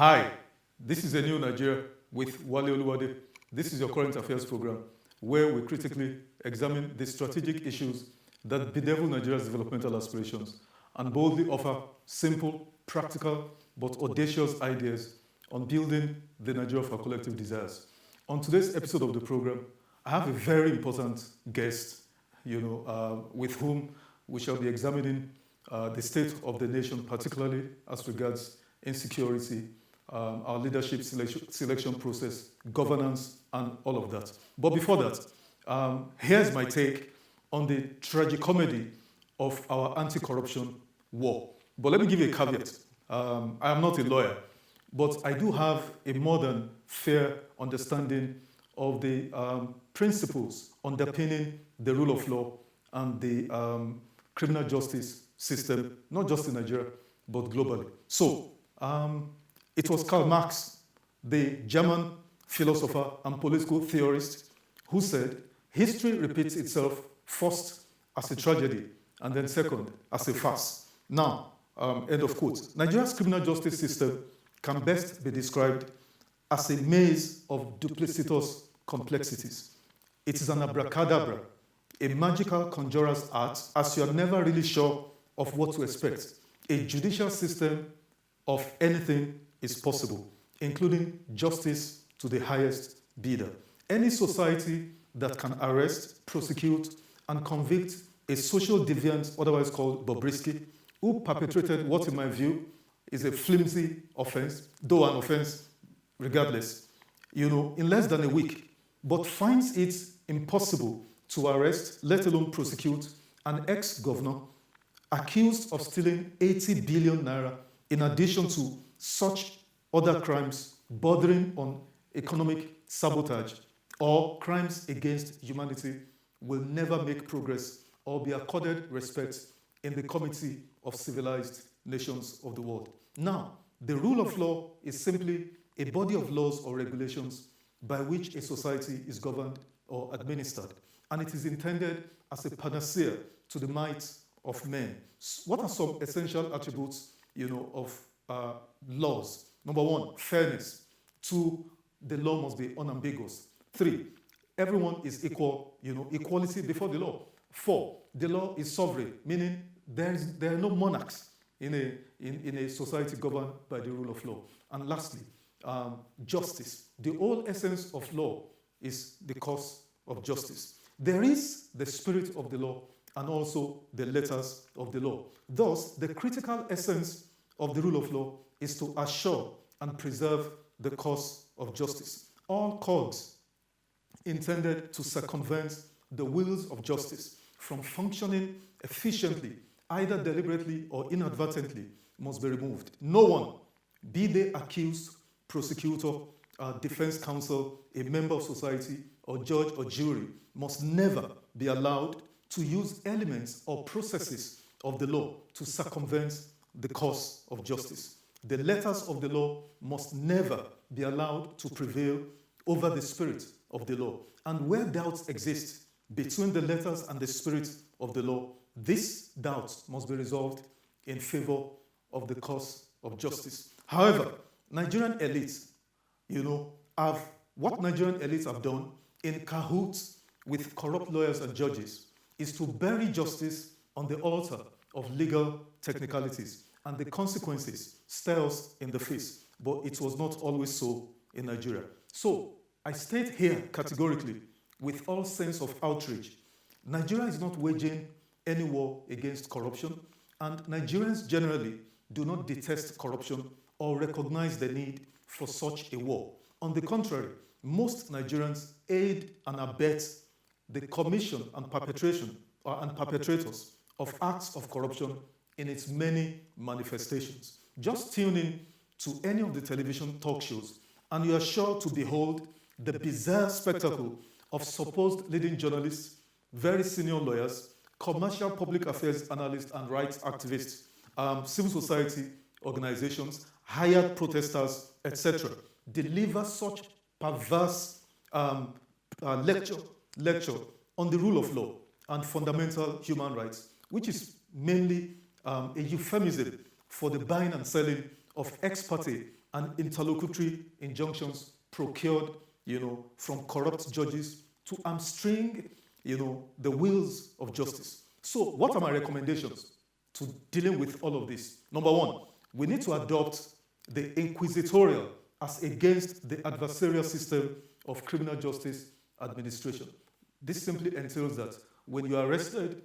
Hi, this is A New Nigeria with Wale Oluwade. This is your current affairs program where we critically examine the strategic issues that bedevil Nigeria's developmental aspirations and boldly offer simple, practical, but audacious ideas on building the Nigeria of our collective desires. On today's episode of the program, I have a very important guest, with whom we shall be examining the state of the nation, particularly as regards insecurity, our leadership selection process, governance, and all of that. But before that, here's my take on the tragicomedy of our anti-corruption war. But let me give you a caveat. I am not a lawyer, but I do have a more than fair understanding of the principles underpinning the rule of law and the criminal justice system, not just in Nigeria, but globally. So, it was Karl Marx, the German philosopher and political theorist, who said, history repeats itself first as a tragedy, and then second as a farce. Now, end of quote. Nigeria's criminal justice system can best be described as a maze of duplicitous complexities. It is an abracadabra, a magical conjurer's art, as you are never really sure of what to expect. A judicial system of anything is possible, including justice to the highest bidder. Any society that can arrest, prosecute, and convict a social deviant, otherwise called Bobrisky, who perpetrated what, in my view, is a flimsy offense, though an offense regardless, in less than a week, but finds it impossible to arrest, let alone prosecute, an ex-governor accused of stealing 80 billion naira in addition to such other crimes bordering on economic sabotage or crimes against humanity will never make progress or be accorded respect in the Committee of Civilized Nations of the World. Now, the rule of law is simply a body of laws or regulations by which a society is governed or administered, and it is intended as a panacea to the might of men. What are some essential attributes, of laws? Number one, fairness. Two, the law must be unambiguous. Three, everyone is equal, equality before the law. Four, the law is sovereign, meaning there are no monarchs in a society governed by the rule of law. And lastly, justice. The whole essence of law is the cause of justice. There is the spirit of the law and also the letters of the law. Thus, the critical essence of the rule of law is to assure and preserve the cause of justice. All courts intended to circumvent the wheels of justice from functioning efficiently, either deliberately or inadvertently, must be removed. No one, be they accused, prosecutor, defense counsel, a member of society, or judge or jury, must never be allowed to use elements or processes of the law to circumvent the cause of justice. The letters of the law must never be allowed to prevail over the spirit of the law. And where doubts exist between the letters and the spirit of the law, these doubts must be resolved in favor of the cause of justice. However, Nigerian elites, what Nigerian elites have done in cahoots with corrupt lawyers and judges is to bury justice on the altar of legal technicalities, and the consequences stare us in the face. But it was not always so in Nigeria. So I state here categorically, with all sense of outrage, Nigeria is not waging any war against corruption, and Nigerians generally do not detest corruption or recognize the need for such a war. On the contrary, most Nigerians aid and abet the commission and perpetrators of acts of corruption in its many manifestations. Just tune in to any of the television talk shows, and you are sure to behold the bizarre spectacle of supposed leading journalists, very senior lawyers, commercial public affairs analysts and rights activists, civil society organizations, hired protesters, etc., deliver such perverse lecture on the rule of law and fundamental human rights, which is mainly a euphemism for the buying and selling of ex parte and interlocutory injunctions procured, from corrupt judges to hamstring, the wheels of justice. So what are my recommendations to dealing with all of this? Number one, we need to adopt the inquisitorial as against the adversarial system of criminal justice administration. This simply entails that when you are arrested,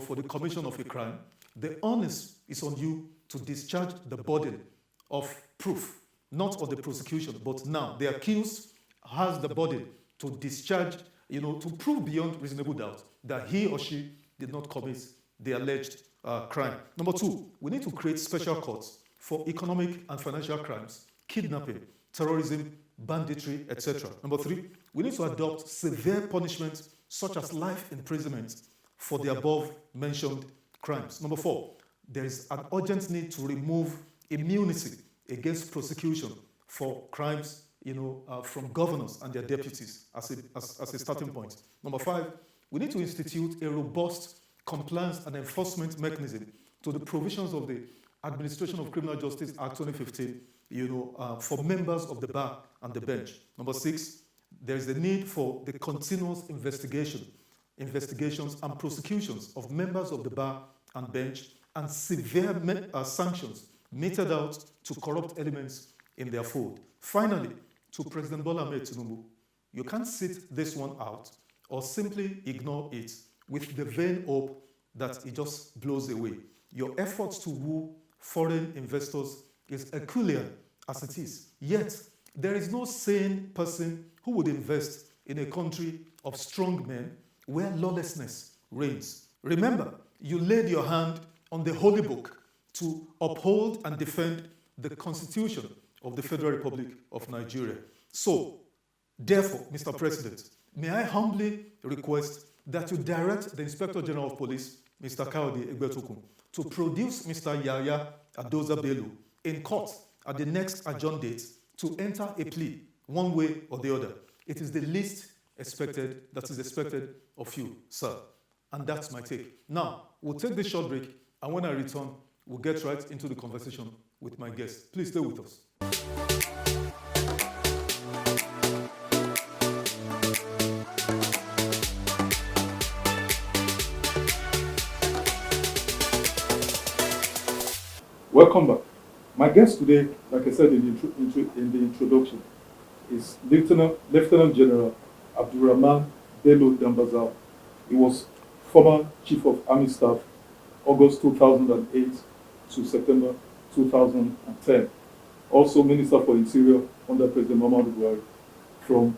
for the commission of a crime, the onus is on you to discharge the burden of proof, not of the prosecution, but now the accused has the burden to discharge, to prove beyond reasonable doubt that he or she did not commit the alleged crime. Number two, we need to create special courts for economic and financial crimes, kidnapping, terrorism, banditry, etc. Number three, we need to adopt severe punishments such as life imprisonment for the above-mentioned crimes. Number four, there is an urgent need to remove immunity against prosecution for crimes, from governors and their deputies as a starting point. Number five, we need to institute a robust compliance and enforcement mechanism to the provisions of the Administration of Criminal Justice Act 2015, for members of the bar and the bench. Number six, there is a need for the continuous investigations and prosecutions of members of the bar and bench and severe sanctions meted out to corrupt elements in their fold. Finally, to President Bola Ahmed Tinubu, you can't sit this one out or simply ignore it with the vain hope that it just blows away. Your efforts to woo foreign investors is Herculean as it is. Yet, there is no sane person who would invest in a country of strong men where lawlessness reigns. Remember, you laid your hand on the holy book to uphold and defend the Constitution of the Federal Republic of Nigeria. So, therefore, Mr. President, may I humbly request that you direct the Inspector General of Police, Mr. Kayode Egbetokun, to produce Mr. Yahaya Adoza Bello in court at the next adjourned date to enter a plea, one way or the other. It is the least that is expected of you, sir. And that's my take. Now, we'll take this short break, and when I return, we'll get right into the conversation with my guest. Please stay with us. Welcome back. My guest today, like I said in the introduction, is Lieutenant General Abdulrahman Bello Dambazau. He was former Chief of Army Staff, August 2008 to September 2010. Also Minister for Interior under President Muhammadu Buhari from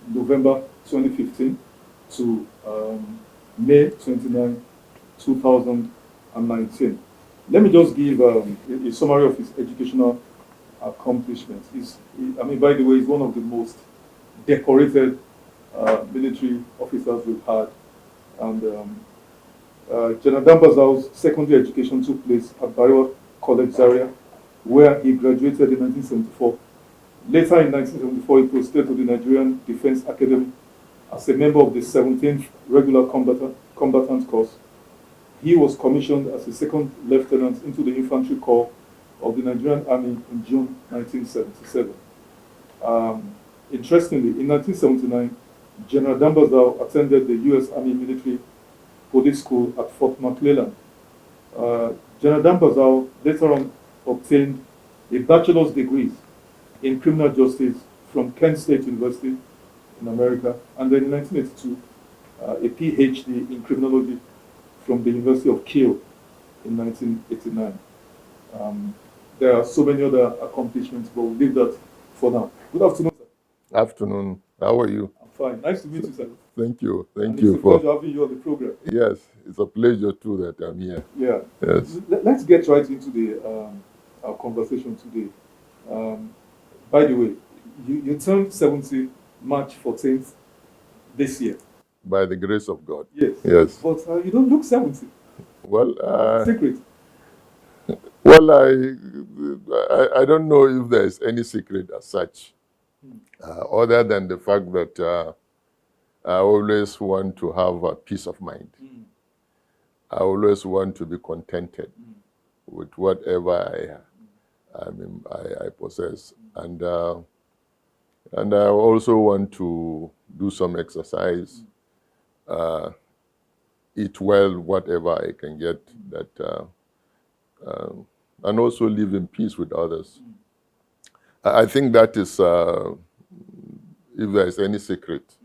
November 2015 to May 29, 2019. Let me just give a summary of his educational accomplishments. By the way, he's one of the most decorated military officers we've had. And General Dambazau's secondary education took place at Barewa College, Zaria, where he graduated in 1974. Later in 1974, he proceeded to the Nigerian Defense Academy as a member of the 17th Regular Combatant Corps. He was commissioned as a second lieutenant into the Infantry Corps of the Nigerian Army in June 1977. Interestingly, in 1979, General Dambazau attended the U.S. Army Military Police School at Fort McClellan. General Dambazau later on obtained a bachelor's degree in criminal justice from Kent State University in America, and then in 1982, a PhD in criminology from the University of Kiel in 1989. There are so many other accomplishments, but we'll leave that for now. Good afternoon, sir. Afternoon. How are you? I'm fine. Nice to meet you, sir. Thank you. It's a pleasure having you on the program. Yes, it's a pleasure too that I'm here. Yeah. Yes. Let's get right into our conversation today. By the way, you turned 70 March 14th this year. By the grace of God. Yes. Yes. But you don't look 70. Well, Secret. Well, I don't know if there is any secret as such, other than the fact that I always want to have a peace of mind. I always want to be contented with whatever I possess, and I also want to do some exercise, eat well, whatever I can get, and also live in peace with others. I think that is, if there is any secret,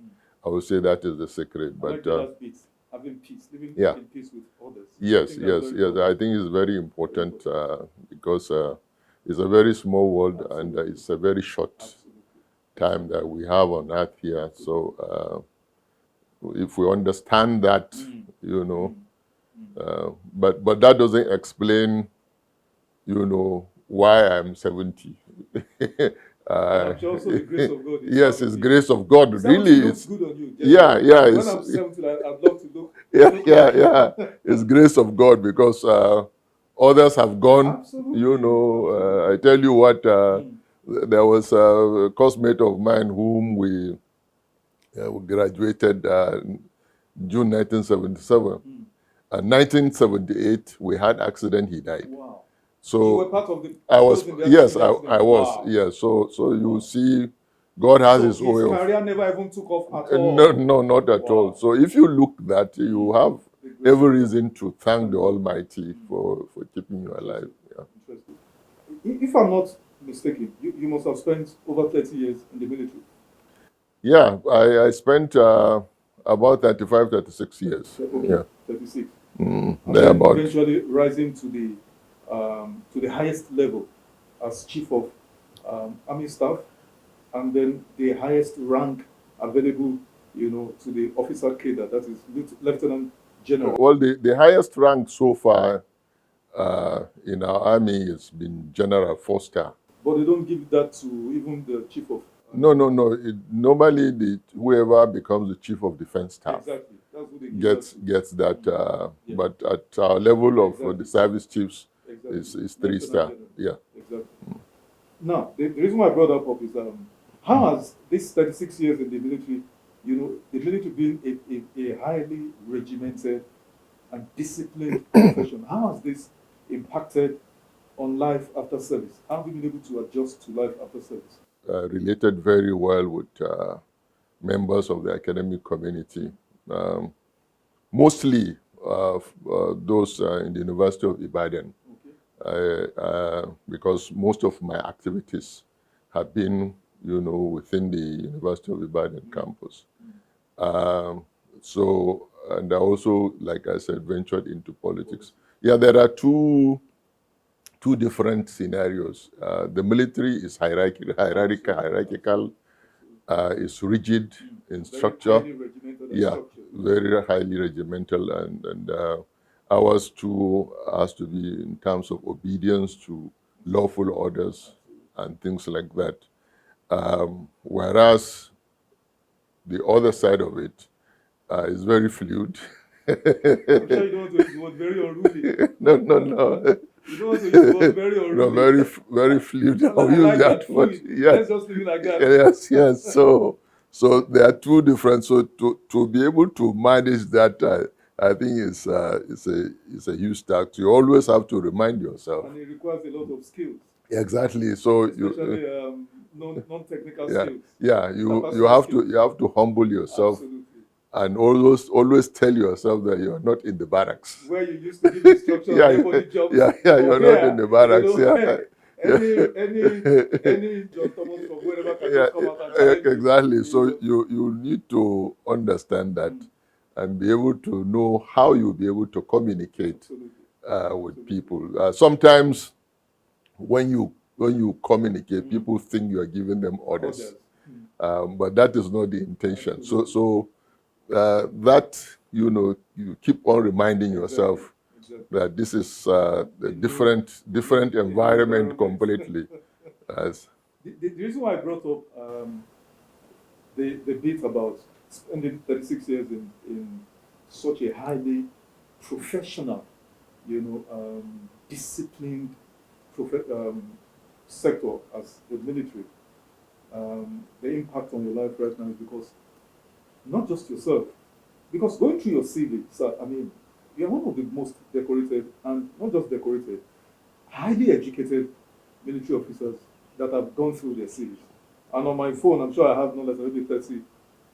I would say that is the secret. But having peace, living in peace with others. Yes. I think it's very important because it's a very small world. Absolutely. And it's a very short time that we have on earth here. Absolutely. So if we understand that, but that doesn't explain, why I'm 70. I'm sure also the grace of God. Yes, it's grace of God. Really, it's good on you. Yeah. When I'm 70, I'd love to look. Yeah. It's grace of God because others have gone. Absolutely. I tell you what, there was a classmate of mine whom we graduated June 1977. And 1978, we had accident. He died. Wow. So you were part of the. I was. Yes, I was. Wow. Yes. So you see, God has His way of. His career never even took off at all. No, not at all. So if you look that, you have every reason to thank the Almighty for keeping you alive. Yeah. Interesting. If I'm not mistaken, you must have spent over 30 years in the military. Yeah, I spent about 35, 36 years. Okay. Yeah. 36. Thereabout. Eventually rising to the highest level as Chief of Army Staff, and then the highest rank available, to the officer cadre, that is Lieutenant General. Well, the highest rank so far in our army has been General 4-star. But they don't give that to even the Chief of... No. Normally, whoever becomes the Chief of Defense Staff exactly. That's who they gets that. But at our level of the service chiefs, is 3-star. Yeah. Exactly. Now, the reason why I brought that up is how has this 36 years in the military, the military being a highly regimented and disciplined profession, how has this impacted on life after service? How have you been able to adjust to life after service? Related very well with members of the academic community, mostly those in the University of Ibadan. Okay. Because most of my activities have been, within the University of Ibadan campus. And I also, like I said, ventured into politics. Yeah, there are two different scenarios. The military is hierarchical, is rigid in structure. Very highly regimental, and ours too has to be in terms of obedience to lawful orders and things like that. Whereas the other side of it is very fluid. I'm sure you don't want to use the word very unruly. No. You don't want to use the word very unruly. No, very fluid. I'll use that, but yeah. Let's just leave it like that. Yes. So there are two different. So to be able to manage that, I think it's a huge task. You always have to remind yourself. And it requires a lot of skills. Exactly. So especially non-technical skills. Yeah, you have to humble yourself. Absolutely. And always tell yourself that you are not in the barracks. Where you used to give instructions for the jobs. Yeah, you're not in the barracks. Any John Thomas from wherever can just come out and challenge you. Exactly. So you need to understand that and be able to know how you'll be able to communicate with people. Sometimes when you communicate, people think you are giving them orders. But that is not the intention. So that, you keep on reminding yourself that this is a different environment completely. The reason why I brought up the bit about spending 36 years in such a highly professional, disciplined sector as the military, the impact on your life right now is because not just yourself, because going through your CV, sir, you're one of the most decorated, and not just decorated, highly educated, military officers that have gone through their series. And on my phone, I'm sure I have no less than maybe 30,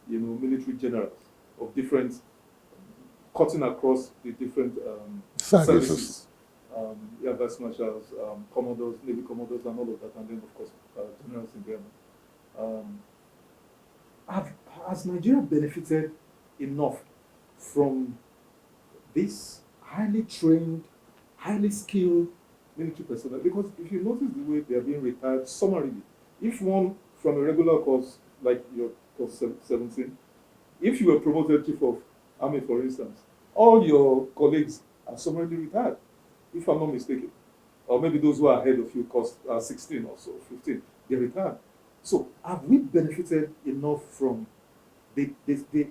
military generals of different, cutting across the different services. Vice marshals, commodores, navy commodores, and all of that, and then of course generals in Ghana. Has Nigeria benefited enough from this highly trained, highly skilled military personnel? Because if you notice the way they are being retired summarily, if one from a regular course like your course 17, if you were promoted chief of army, for instance, all your colleagues are summarily retired, if I'm not mistaken. Or maybe those who are ahead of you cost 16 or so, 15, they're retired. So have we benefited enough from the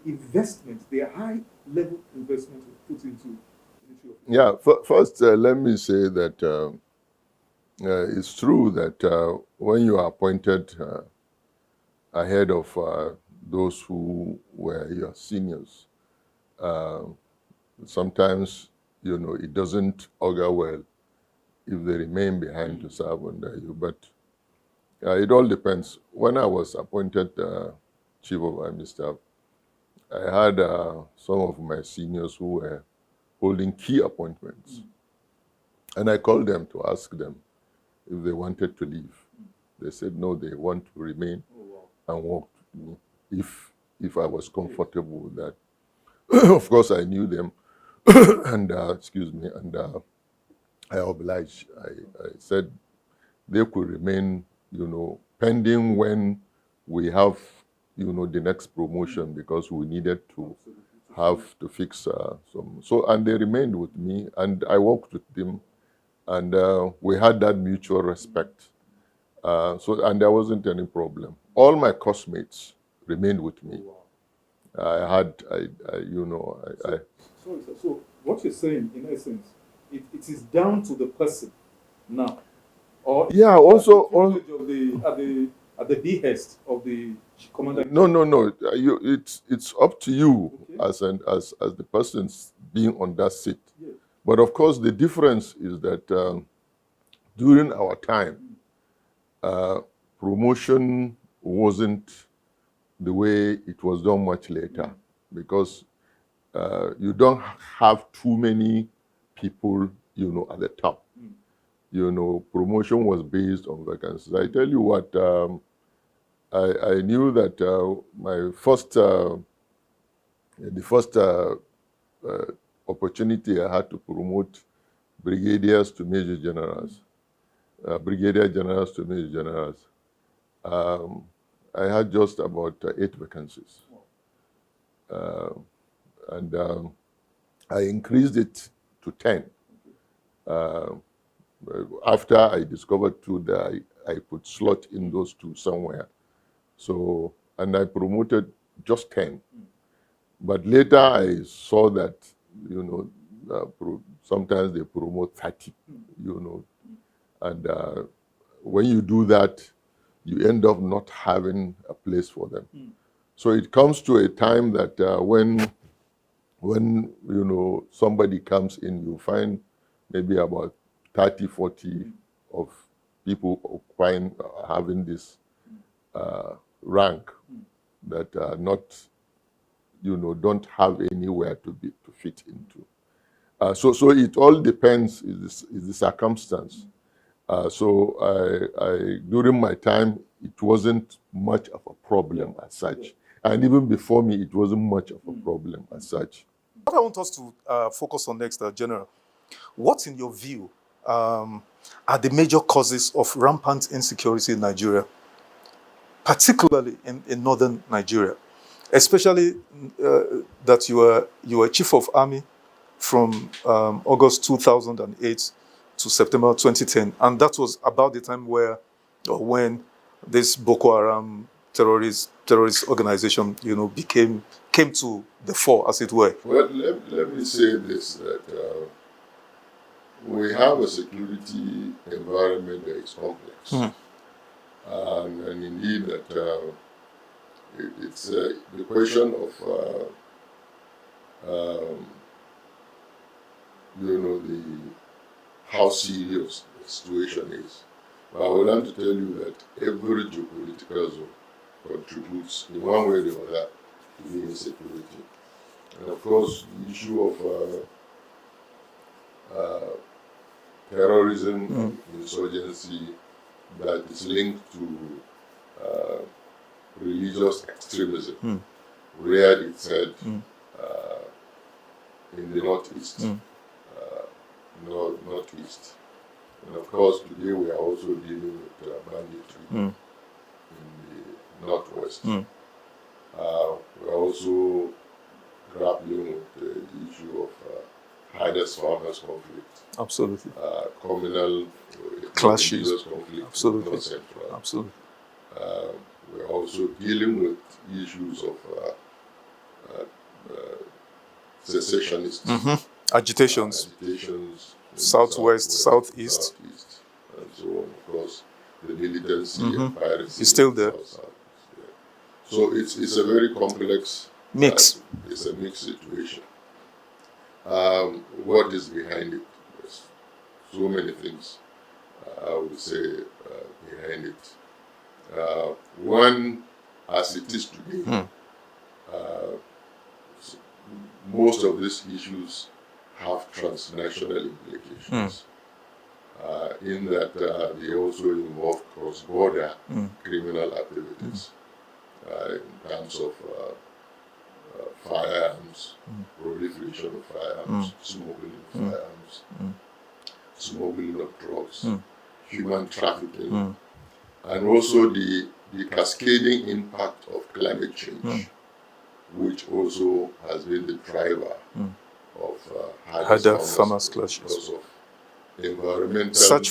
investment, the high level investment we put into military? Yeah, first let me say that it's true that when you are appointed ahead of those who were your seniors, sometimes, it doesn't augur well if they remain behind to serve under you. But it all depends. When I was appointed Chief of Army Staff, I had some of my seniors who were holding key appointments. And I called them to ask them if they wanted to leave. They said no, they want to remain and work with me if I was comfortable with that. Of course, I knew them, and and I obliged. I said they could remain, pending when we have, the next promotion, because we needed to have to fix some. So, and they remained with me, and I worked with them, and we had that mutual respect. And there wasn't any problem. All my classmates remained with me. So what you're saying, in essence, it is down to the person now, or also at the behest of the commander. No. It's up to you, okay, as the person being on that seat. Yeah. But of course, the difference is that during our time, promotion wasn't the way it was done much later, because you don't have too many people, at the top. Promotion was based on vacancies. I tell you what, I knew that my first, opportunity I had to promote brigadiers to major generals, brigadier generals to major generals. I had just about 8 vacancies. And I increased it to 10. After I discovered too that I could slot in those 2 somewhere. So, and I promoted just 10. But later I saw that, sometimes they promote 30, And when you do that, you end up not having a place for them. So it comes to a time that when somebody comes in, you find maybe about 30, 40 of people occupying, having this rank that are not, don't have anywhere to fit into. So it all depends, is the circumstance. So I during my time, it wasn't much of a problem as such. And even before me, it wasn't much of a problem as such. What I want us to focus on next, General, what in your view are the major causes of rampant insecurity in Nigeria, particularly in northern Nigeria, especially that you were chief of army from August 2008 to September 2010, and that was about the time when this Boko Haram terrorist organization, came to the fore, as it were. Well, let me say this, that we have a security environment that is complex. And indeed that it's the question of how serious the situation is. I would like to tell you that every geopolitical zone contributes in one way or the other to the insecurity. And of course, the issue of terrorism and insurgency that is linked to religious extremism reared its head in the northeast, northeast. And of course, today we are also dealing with banditry in the northwest. We are also grappling with the issue of herders-farmers conflict. Absolutely. Communal clashes. Conflict. Absolutely. North Central. Absolutely. We are also dealing with issues of secessionists. Agitations. Agitations. Southwest, southeast. And so on. Of course, the militancy and piracy is still there. South. Yeah. So it's a very complex mix. It's a mixed situation. What is behind it? There's so many things I would say behind it. One, as it is today, most of these issues have transnational implications. In that they also involve cross-border criminal activities in terms of firearms, proliferation of firearms, smuggling of firearms, smuggling of drugs, human trafficking, and also the cascading impact of climate change, which also has been the driver of farmers clashes. Because of environmental search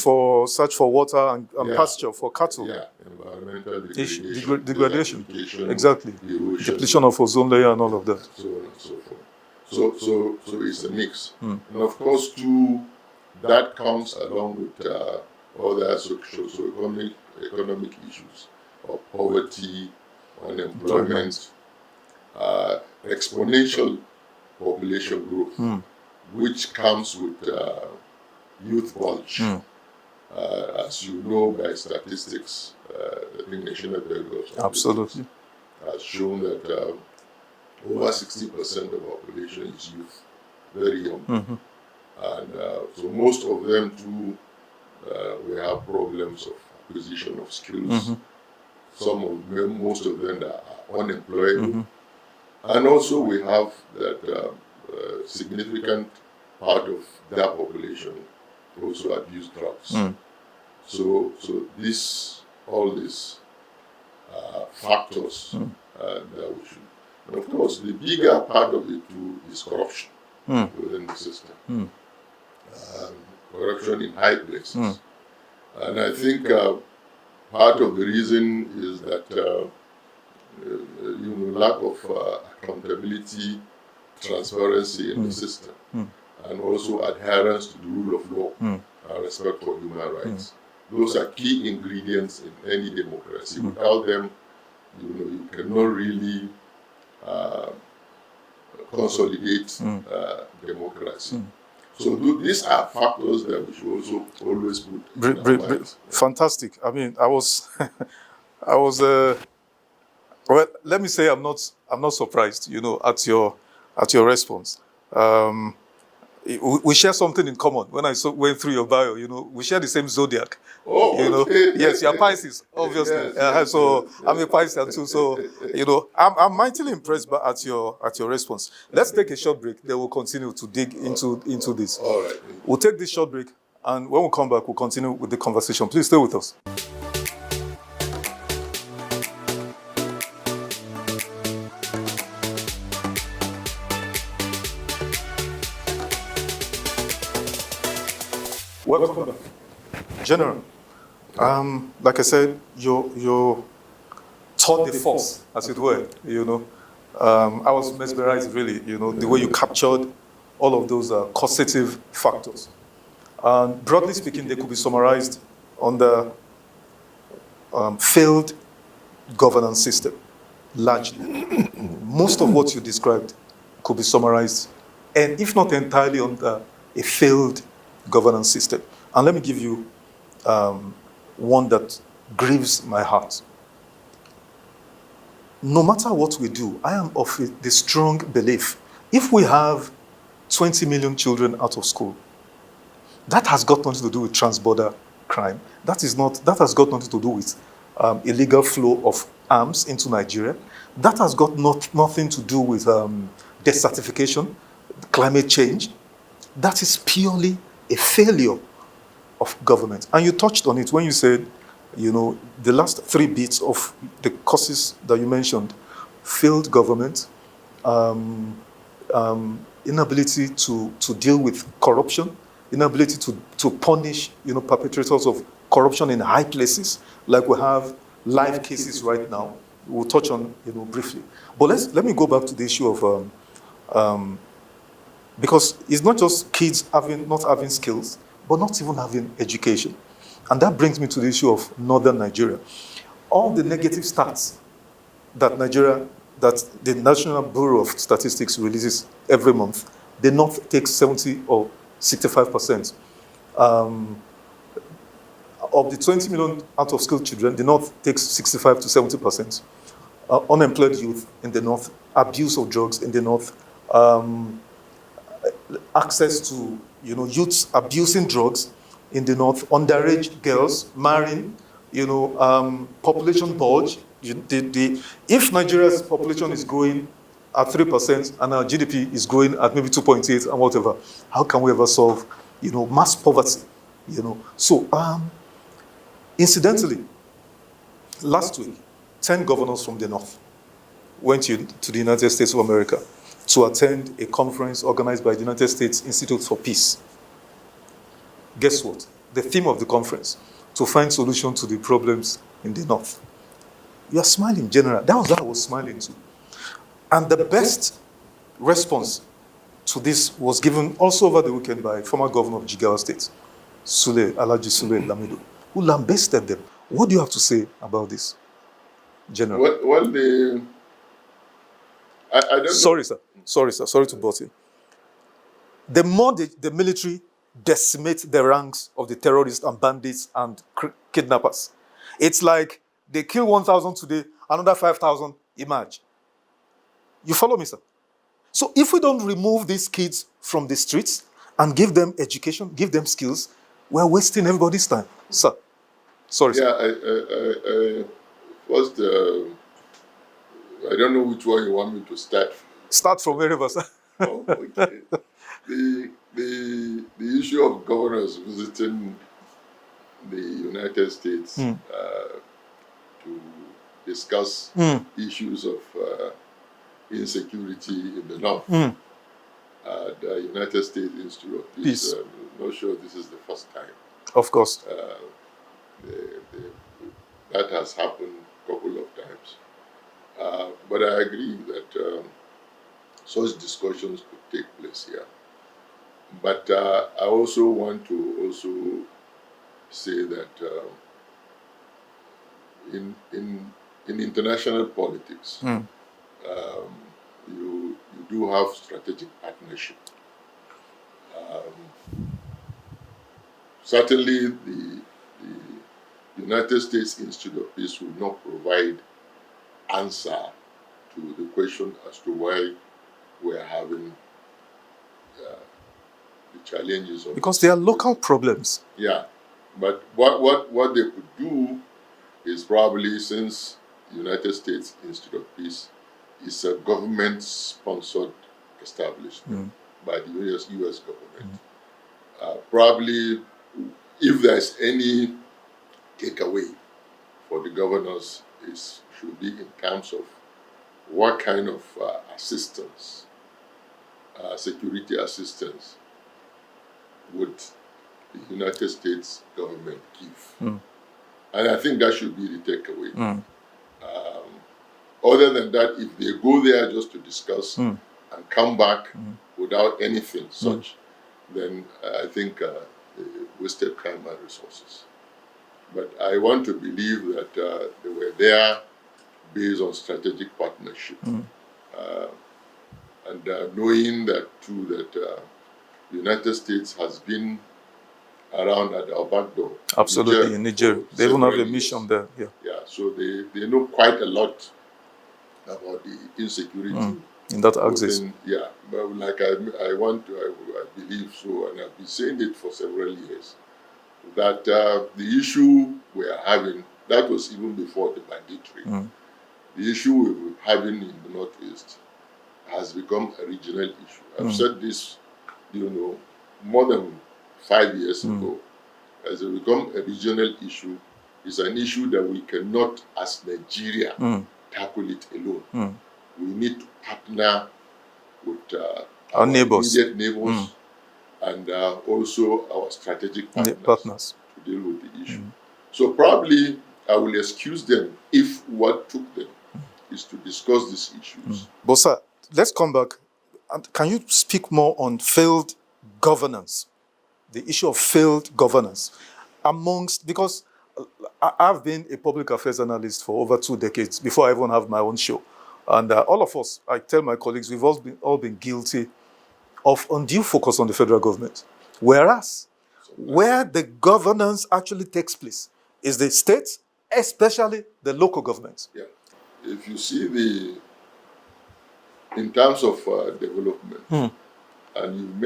for water and pasture for cattle. Yeah, environmental degradation. Exactly. Depletion of ozone layer and all of that. So on and so forth. So it's a mix. And of course, too, that comes along with other economic issues of poverty, unemployment, exponential population growth, which comes with youth bulge. As you know by statistics, I think National Bureau of Statistics Absolutely. has shown that over 60% of the population is youth, very young. And so most of them too, we have problems of acquisition of skills. Most of them are unemployed. And also we have that significant part of that population also abuse drugs. So all these factors that we should. And of course, the bigger part of it too is corruption within the system. Corruption in high places. And I think part of the reason is that lack of accountability, transparency in the system, and also adherence to the rule of law and respect for human rights. Those are key ingredients in any democracy. Without them, you cannot really consolidate democracy. So these are factors that we should also always put in our minds. Fantastic. I mean, I was well, let me say I'm not surprised, at your response. We share something in common. When I went through your bio, we share the same zodiac. Oh, okay. Yes, you're Pisces, obviously. Yes, I'm a Pisces too. So, I'm mightily impressed at your response. Let's take a short break. Then we'll continue to dig into this. All right. We'll take this short break, and when we come back, we'll continue with the conversation. Please stay with us. Welcome back. General, like I said, you taught the force, as it were, I was mesmerized, really, the way you captured all of those causative factors. And broadly speaking, they could be summarized under failed governance system, largely. Most of what you described could be summarized, and if not entirely, under a failed governance system. And let me give you one that grieves my heart. No matter what we do, I am of the strong belief, if we have 20 million children out of school, that has got nothing to do with transborder crime. That has got nothing to do with illegal flow of arms into Nigeria. That has got nothing to do with desertification, climate change. That is purely a failure of government. And you touched on it when you said, the last 3 bits of the causes that you mentioned: failed government, inability to deal with corruption, inability to punish, perpetrators of corruption in high places, like we have live cases right now. We'll touch on, briefly. But let me go back to the issue of, because it's not just kids not having skills, but not even having education. And that brings me to the issue of northern Nigeria. All the negative stats that the National Bureau of Statistics releases every month, the North takes 70 or 65%. Of the 20 million out-of-school children, the North takes 65 to 70%. Unemployed youth in the North, abuse of drugs in the North, access to, youths abusing drugs in the North, underage girls marrying, population bulge. If Nigeria's population is growing at 3% and our GDP is growing at maybe 2.8 and whatever, how can we ever solve, mass poverty? So, incidentally, last week, 10 governors from the North went to the United States of America to attend a conference organized by the United States Institute for Peace. Guess what? The theme of the conference: to find solutions to the problems in the North. You are smiling, General. That was what I was smiling to. And the best response to this was given also over the weekend by former governor of Jigawa State, Alhaji Sule Lamido, who lambasted them. What do you have to say about this, General? I don't Sorry, sir. Sorry to butt in. The more the military decimate the ranks of the terrorists and bandits and kidnappers, it's like they kill 1,000 today, another 5,000 emerge. You follow me, sir? So if we don't remove these kids from the streets and give them education, give them skills, we're wasting everybody's time, sir. Sorry, sir. Yeah, first, I don't know which one you want me to start. Start from wherever, sir. Oh, okay. The issue of governors visiting the United States to discuss issues of insecurity in the North. The United States Institute of Peace. I'm not sure this is the first time. Of course. That has happened a couple of times. But I agree that such discussions could take place here. But I also want to say that in international politics, you do have strategic partnership. Certainly, the United States Institute of Peace will not provide answer to the question as to why we're having the challenges of, because they are local problems. Yeah, but what they could do is probably, since the United States Institute of Peace is a government-sponsored establishment by the US government, probably if there's any takeaway for the governors, should be in terms of what kind of assistance, security assistance, would the United States government give. And I think that should be the takeaway. Other than that, if they go there just to discuss and come back without anything such, then I think they wasted time and resources. But I want to believe that they were there based on strategic partnership. And knowing that too, that the United States has been around at our back door. Absolutely, in Niger. For They even have a several mission years. there. Yeah. Yeah, so they know quite a lot about the insecurity In that axis. within, yeah. But like I believe so, and I've been saying it for several years, that the issue we are having, that was even before the banditry, the issue we were having in the Northeast has become a regional issue. I've said this, more than 5 years ago. As it become a regional issue, it's an issue that we cannot, as Nigeria, tackle it alone. We need to partner with our neighbors, immediate neighbors, and also our strategic partners to deal with the issue. So probably I will excuse them if what took them is to discuss these issues. But sir, let's come back. Can you speak more on failed governance? The issue of failed governance because I've been a public affairs analyst for over 2 decades before I even have my own show. And all of us, I tell my colleagues, we've all been guilty of undue focus on the federal government. Whereas, where the governance actually takes place is the states, especially the local governments. Yeah. If you see in terms of development, and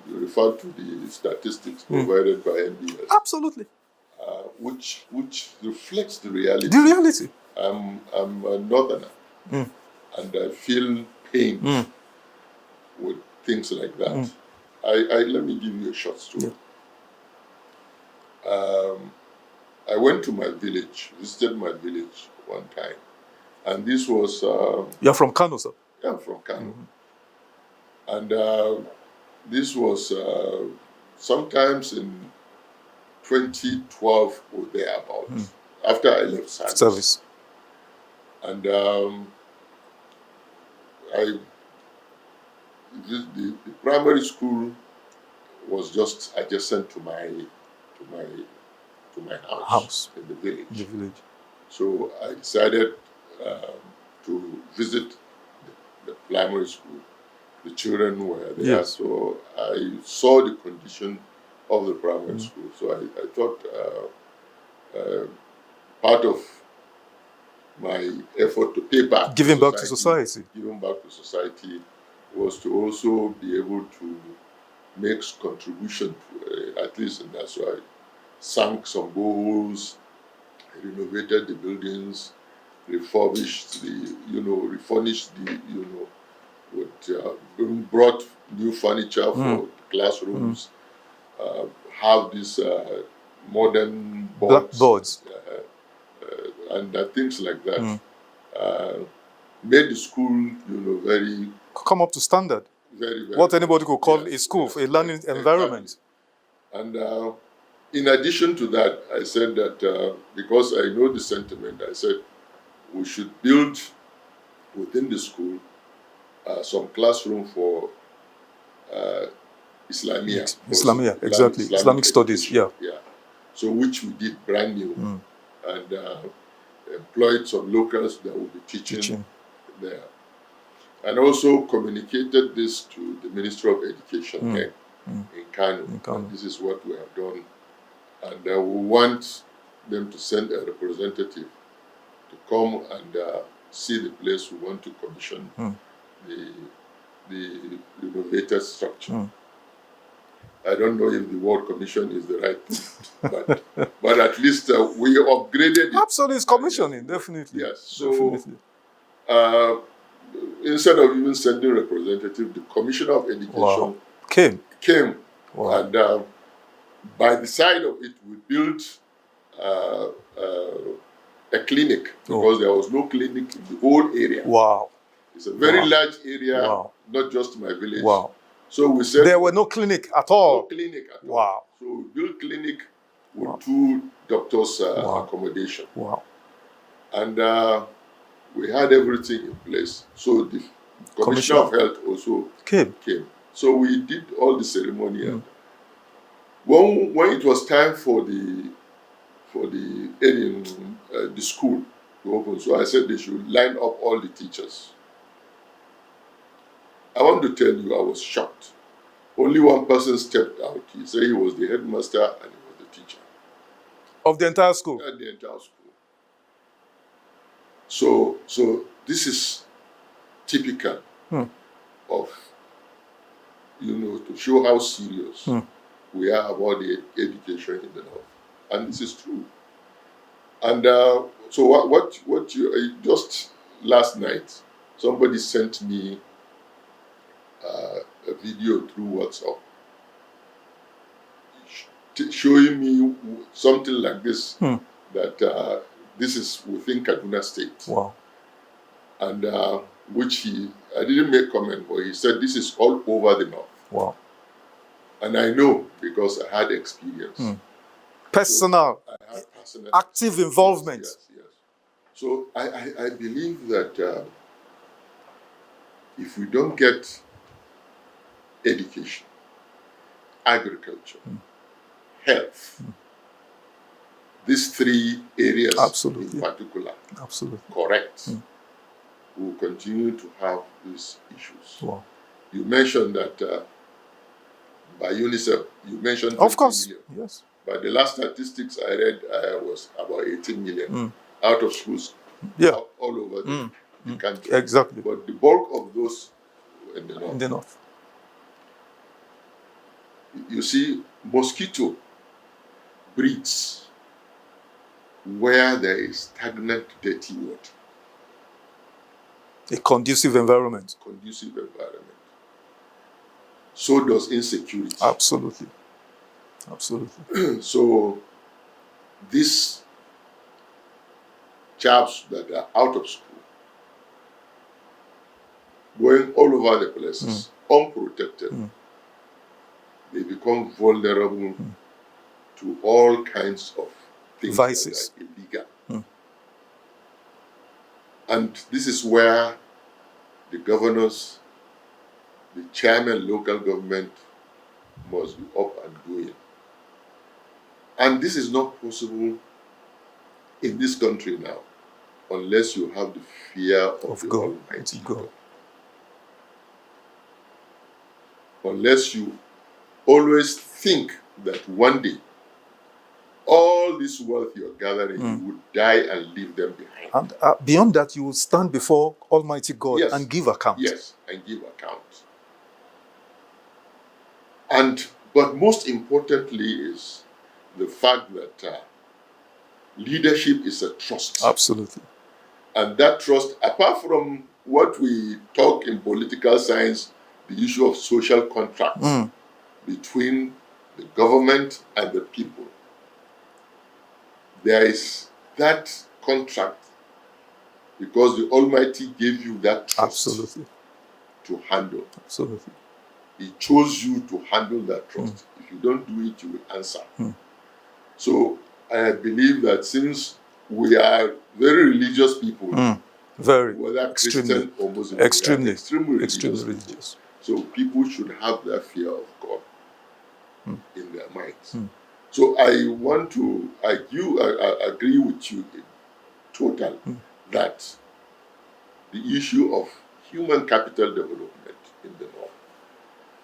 you refer to the statistics provided by NBS. Absolutely. Which reflects the reality. The reality. I'm a northerner, and I feel pain with things like that. Let me give you a short story. Yeah. I went to my village, visited my village one time, and this was... You're from Kano, sir? Yeah, I'm from Kano. And this was sometimes in 2012 or thereabout, after I left service. And the primary school was just adjacent to my house in the village. So I decided to visit the primary school. The children were there, yes. So I saw the condition of the primary school. So I thought part of my effort to pay back, giving back to society, was to also be able to make contribution to at least in that. So I sank some boreholes, renovated the buildings, refurnished refurnished the brought new furniture for classrooms, have these modern boards. And things like that. Made the school, very... Come up to standard. Very, very what anybody could call a school, a learning environment. And in addition to that, I said that because I know the sentiment, I said we should build within the school some classroom for Islamia, exactly. Islamic studies, yeah. So which we did brand new, and employed some locals that will be teaching there. And also communicated this to the Ministry of Education in Kano. And this is what we have done. And we want them to send a representative to come and see the place. We want to commission the renovated structure. I don't know if the word commission is the right thing, but at least we upgraded it. Absolutely, it's commissioning, definitely. Yes, so instead of even sending representative, the Commissioner of Education came. Wow. And by the side of it, we built a clinic, because there was no clinic in the whole area. Wow. It's a very large area, not just my village. Wow. So we said... There were no clinic at all? No clinic at all. Wow. So we built clinic with 2 doctors' accommodation. Wow. And we had everything in place. So the Commissioner of Health also came. So we did all the ceremony. And when it was time for the school to open, so I said they should line up all the teachers. I want to tell you, I was shocked Only one person stepped out. He said he was the headmaster and he was the teacher. Of the entire school? At the entire school. So this is typical of, to show how serious we are about the education in the North. And this is true. And so what you, just last night, somebody sent me a video through WhatsApp showing me something like this, that this is within Kaduna State. Wow. And which I didn't make comment, but he said this is all over the North. Wow. And I know because I had experience. Personal, so I had personal active involvement. Yes. So I believe that if we don't get education, agriculture, health, these three areas in particular, correct, we will continue to have these issues. Wow. You mentioned that by UNICEF, you mentioned 20 of course, million. yes. But the last statistics I read was about 18 million out of schools all over the country. Exactly. But the bulk of those were in the North. In the North. You see, mosquito breeds where there is stagnant, dirty water. A conducive environment. Conducive environment. So does insecurity. Absolutely. So these chaps that are out of school, going all over the places, unprotected, they become vulnerable to all kinds of things vices that are illegal. And this is where the governors, the chairman, local government must be up and going. And this is not possible in this country now unless you have the fear of the Almighty God. Unless you always think that one day all this wealth you're gathering, you will die and leave them behind. And beyond that, you will stand before Almighty God and give account. Yes, and give account. But most importantly is the fact that leadership is a trust. Absolutely. And that trust, apart from what we talk in political science, the issue of social contract between the government and the people, there is that contract because the Almighty gave you that trust to handle. Absolutely. He chose you to handle that trust. If you don't do it, you will answer. So I believe that since we are very religious people, very, whether Christian or Muslim, extremely religious. So people should have that fear of God in their minds. So I want to agree with you in total that the issue of human capital development in the North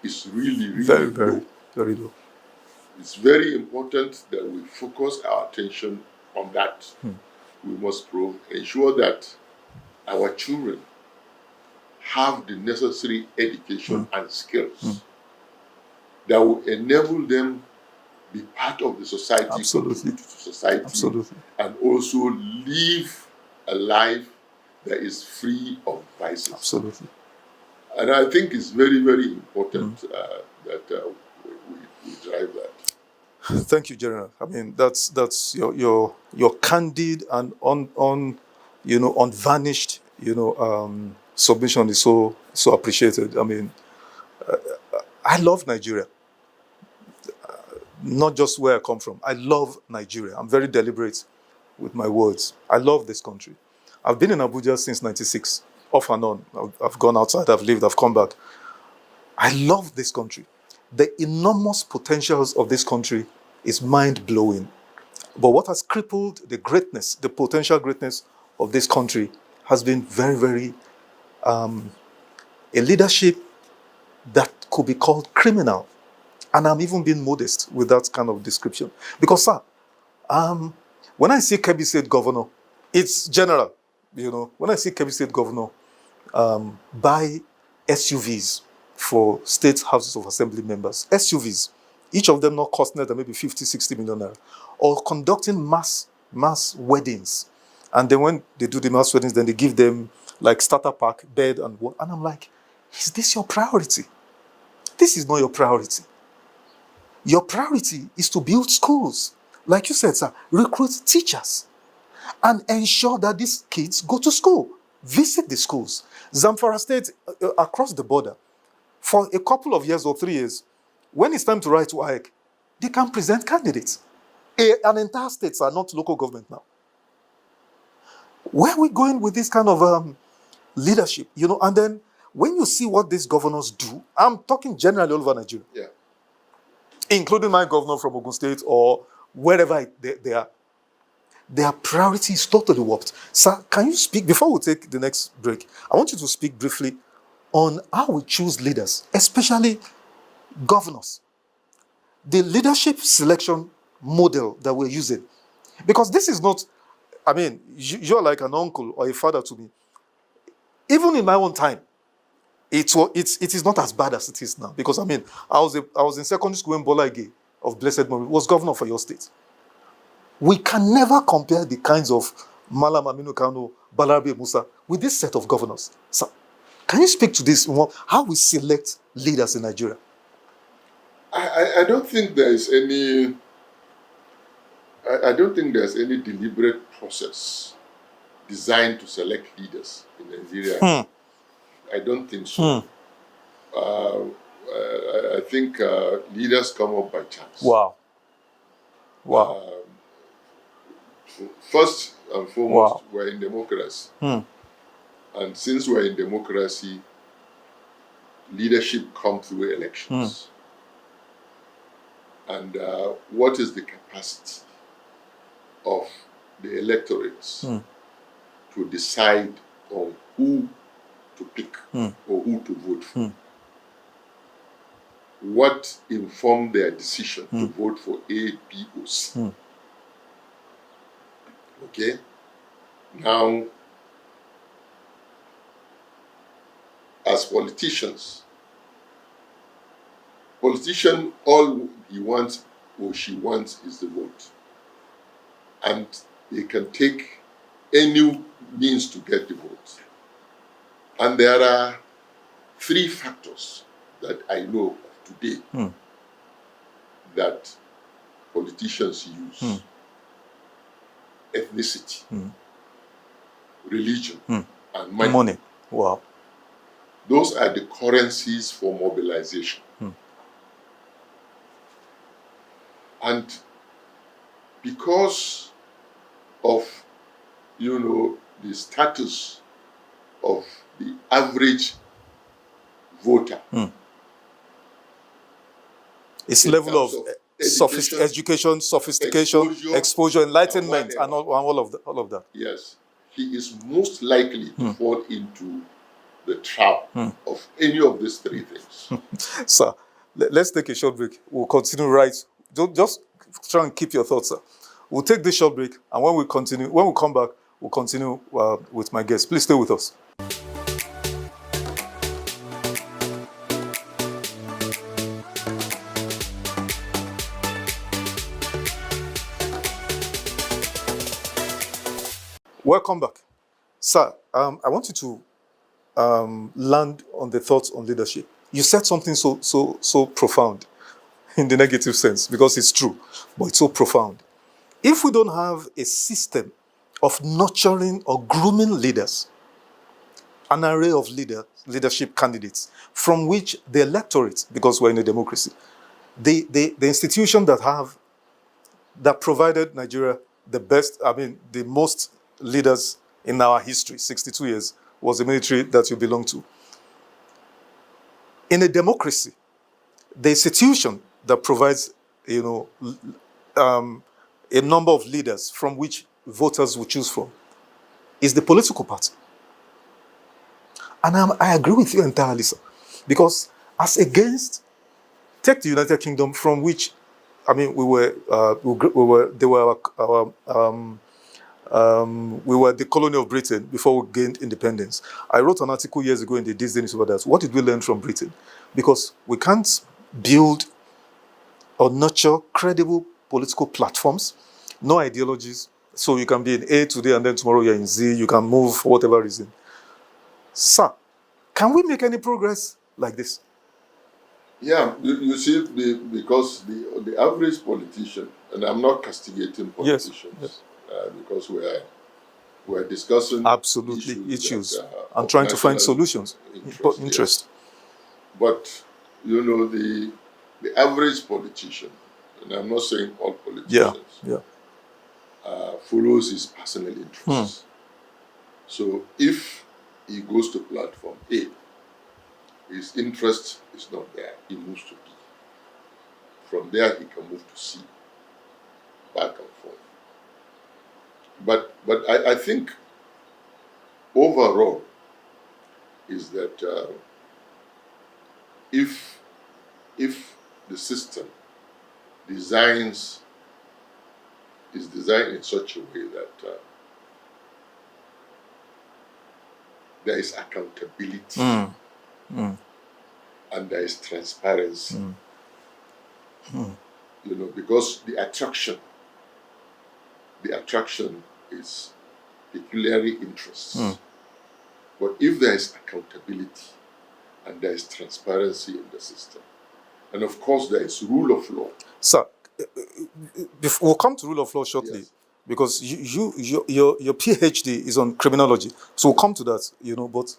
is really very low. It's very important that we focus our attention on that. We must ensure that our children have the necessary education and skills that will enable them be part of the society, contribute to society, and also live a life that is free of vices. Absolutely. And I think it's very, very important that we drive that. Thank you, General. I mean, that's your candid and unvarnished submission is so appreciated. I mean, I love Nigeria. Not just where I come from. I love Nigeria. I'm very deliberate with my words. I love this country. I've been in Abuja since '96, off and on. I've gone outside, I've lived, I've come back. I love this country. The enormous potentials of this country is mind-blowing. But what has crippled the greatness, the potential greatness of this country has been very, very a leadership that could be called criminal. And I'm even being modest with that kind of description. Because, sir, when I see Kebbi State Governor, it's general, When I see Kebbi State Governor buy SUVs for state houses of assembly members, SUVs, each of them not costing less than maybe 50, 60 million naira, or conducting mass weddings. And then when they do the mass weddings, then they give them like starter pack, bed, and what. And I'm like, is this your priority? This is not your priority. Your priority is to build schools. Like you said, sir, recruit teachers and ensure that these kids go to school. Visit the schools. Zamfara State, across the border, for a couple of years or 3 years, when it's time to write to WAEC, they can present candidates. An entire states are not local government now. Where are we going with this kind of leadership? And then when you see what these governors do, I'm talking generally all over Nigeria. Yeah. Including my governor from Ogun State or wherever they are. Their priority is totally warped. Sir, can you speak, before we take the next break, I want you to speak briefly on how we choose leaders, especially governors. The leadership selection model that we're using. Because this is not, you're like an uncle or a father to me. Even in my own time, it is not as bad as it is now. Because I was in secondary school when Bola Ige of Blessed Memory was governor for your state. We can never compare the kinds of Malam Aminu Kano, Balarabe Musa with this set of governors. So, can you speak to this, how we select leaders in Nigeria? I don't think there's any deliberate process designed to select leaders in Nigeria. I don't think so. I think leaders come up by chance. Wow. First and foremost, we're in democracy. And since we're in democracy, leadership comes through elections. And what is the capacity of the electorates to decide on who to pick or who to vote for? What informed their decision to vote for A, B, or C? Okay? Now, as politician, all he wants or she wants is the vote. And they can take any means to get the vote. And there are 3 factors that I know of today that politicians use. Ethnicity, religion, and money. Wow. Those are the currencies for mobilization. And because of, the status of the average voter, its level of education, sophistication, exposure, enlightenment, and all of that. Yes. He is most likely to fall into the trap of any of these 3 things. Sir, let's take a short break. We'll continue just try and keep your thoughts, sir. We'll take this short break, and when we come back, we'll continue with my guests. Please stay with us. Welcome back. Sir, I want you to land on the thoughts on leadership. You said something so profound in the negative sense, because it's true, but it's so profound. If we don't have a system of nurturing or grooming leaders, an array of leadership candidates from which the electorate, because we're in a democracy, the institution that provided Nigeria the most leaders in our history, 62 years, was the military that you belong to. In a democracy, the institution that provides, a number of leaders from which voters will choose from is the political party. And I agree with you entirely, sir, because as against, take the United Kingdom, from which, I mean, we were the colony of Britain before we gained independence. I wrote an article years ago in the Disney newspaper that what did we learn from Britain? Because we can't build or nurture credible political platforms, no ideologies. So you can be in A today and then tomorrow you're in Z, you can move for whatever reason. Sir, can we make any progress like this? Yeah, you see, because the average politician, and I'm not castigating politicians, yes. Because we're discussing absolutely issues that, and trying to find solutions. Interest. Yes. But you know, the average politician, and I'm not saying all politicians, follows his personal interests. So if he goes to platform A, his interest is not there, he moves to B. From there, he can move to C, back and forth. But I think overall is that if the system is designed in such a way that there is accountability and there is transparency, you know, because the attraction is peculiarly interests. But if there is accountability and there is transparency in the system, and of course there is rule of law. Sir, we'll come to rule of law shortly, yes, because your PhD is on criminology. So we'll come to that, you know, but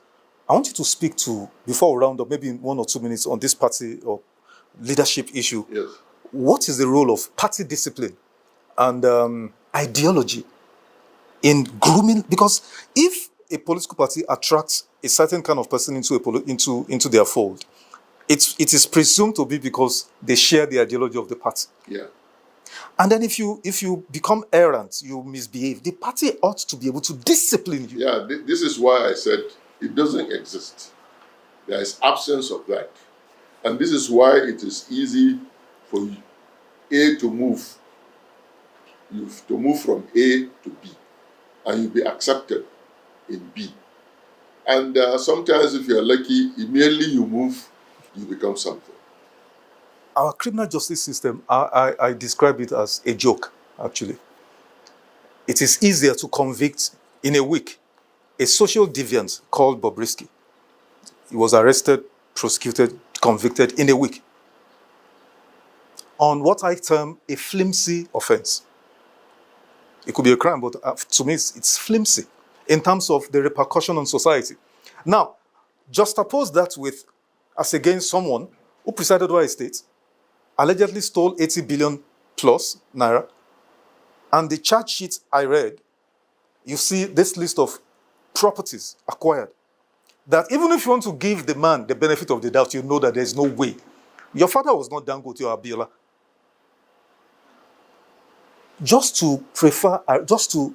I want you to speak to, before we round up, maybe in 1 or 2 minutes, on this party or leadership issue. Yes. What is the role of party discipline and ideology in grooming? Because if a political party attracts a certain kind of person into their fold, it is presumed to be because they share the ideology of the party. Yeah. And then if you become errant, you misbehave, the party ought to be able to discipline you. Yeah, this is why I said it doesn't exist. There is absence of that. And this is why it is easy for A to move. You have to move from A to B, and you'll be accepted in B. And sometimes if you're lucky, immediately you move, you become something. Our criminal justice system, I describe it as a joke, actually. It is easier to convict in a week a social deviant called Bobrisky. He was arrested, prosecuted, convicted in a week on what I term a flimsy offense. It could be a crime, but to me, it's flimsy in terms of the repercussion on society. Now, juxtapose that with, as against someone who presided over a state, allegedly stole 80 billion plus naira, and the charge sheet I read, you see this list of properties acquired, that even if you want to give the man the benefit of the doubt, you know that there's no way. Your father was not Dangote or Abiola. Just to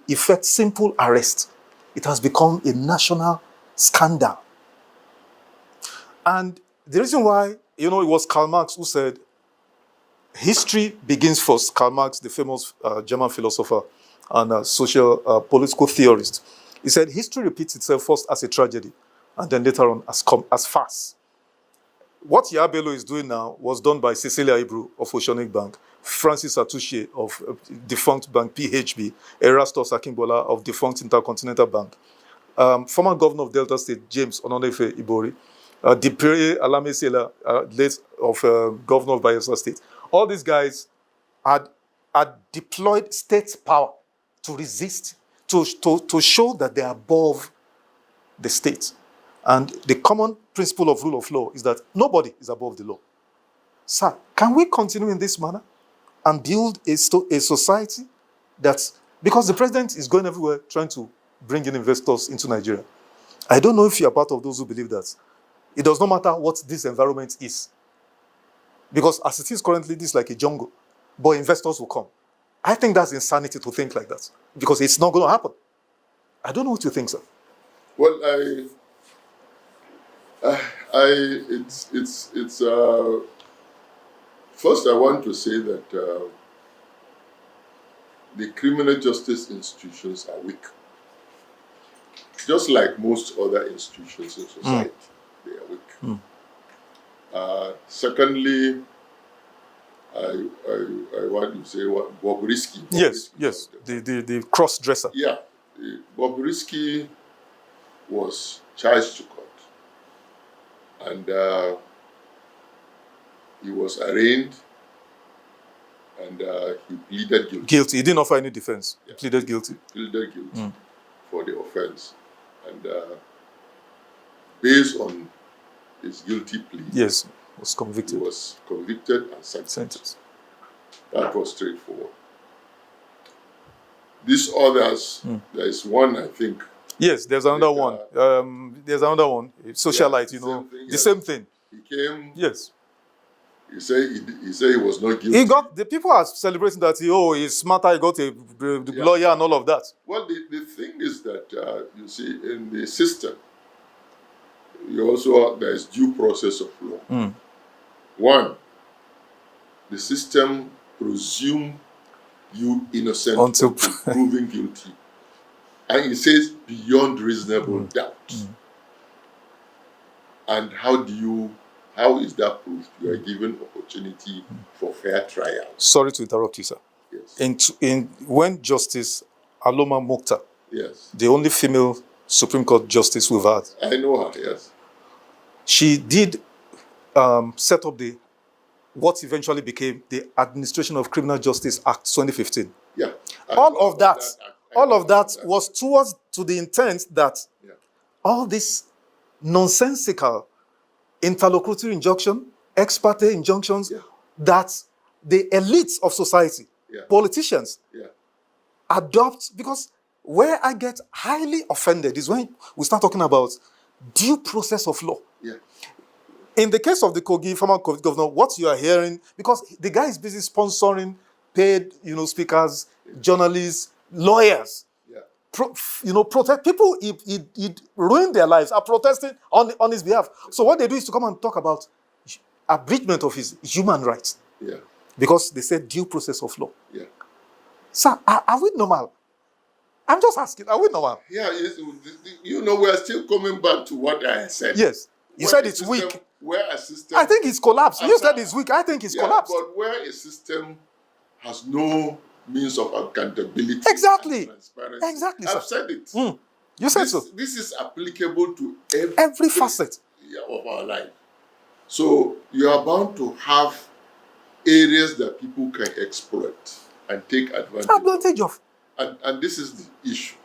effect simple arrest, it has become a national scandal. And the reason why, you know, it was Karl Marx who said, history begins first. Karl Marx, the famous German philosopher and social political theorist. He said, history repeats itself first as a tragedy, and then later on as farce. What Yabelo is doing now was done by Cecilia Ibru of Oceanic Bank, Francis Atouche of defunct bank PHB, Erastus Akimbola of defunct Intercontinental Bank, former governor of Delta State, James Ononefe Ibori, Dipre Alamesiela, late of governor of Bayelsa State. All these guys had deployed state power to resist, to show that they are above the state. And the common principle of rule of law is that nobody is above the law. Sir, can we continue in this manner and build a society that's, because the president is going everywhere trying to bring in investors into Nigeria. I don't know if you're part of those who believe that. It does not matter what this environment is. Because as it is currently, this is like a jungle. But investors will come. I think that's insanity to think like that. Because it's not going to happen. I don't know what you think, sir. Well, First I want to say that the criminal justice institutions are weak. Just like most other institutions in society, they are weak. Secondly, I want to say what Bobrisky. Yes, the cross-dresser. Yeah, Bobrisky was charged to court, and he was arraigned, and he pleaded guilty. Guilty. He didn't offer any defense. Yeah. He pleaded guilty. Pleaded guilty for the offense, and based on his guilty plea, yes, was he convicted. was convicted and sentenced. That was straightforward. These others, there is one, I think. Yes, there's another one. There's another one. Socialite, the same thing. He came. Yes. He said he was not guilty. He got, the people are celebrating that he's smarter, he got a lawyer and all of that. Well, the thing is that, you see, in the system, there is due process of law. One, the system presumes you innocent until proven guilty. And it says beyond reasonable doubt. And how is that proved? You are given opportunity for fair trial. Sorry to interrupt you, sir. Yes. When Justice Aloma Mokhtar, yes, the only female Supreme Court justice we've had, I know her, yes. She did set up what eventually became the Administration of Criminal Justice Act 2015. Yeah. All of that was to the intent that all this nonsensical interlocutory injunction, ex parte injunctions, that the elites of society, politicians, adopt, because where I get highly offended is when we start talking about due process of law. Yeah. In the case of the former Kogi governor, what you are hearing, because the guy is busy sponsoring paid, speakers, journalists, lawyers. Protest people. He ruined their lives. Are protesting on his behalf. So what they do is to come and talk about abridgment of his human rights. Yeah. Because they said due process of law. Yeah. Sir, are we normal? I'm just asking. Are we normal? Yeah. We are still coming back to what I said. Yes. You said it's weak. Where a system, I think it's collapsed. You said it's weak. I think it's collapsed. But where a system has no means of accountability, exactly, and transparency. Exactly. I've said it. You said so. This is applicable to every facet of our life. So you are bound to have areas that people can exploit and take advantage of. And this is the issue.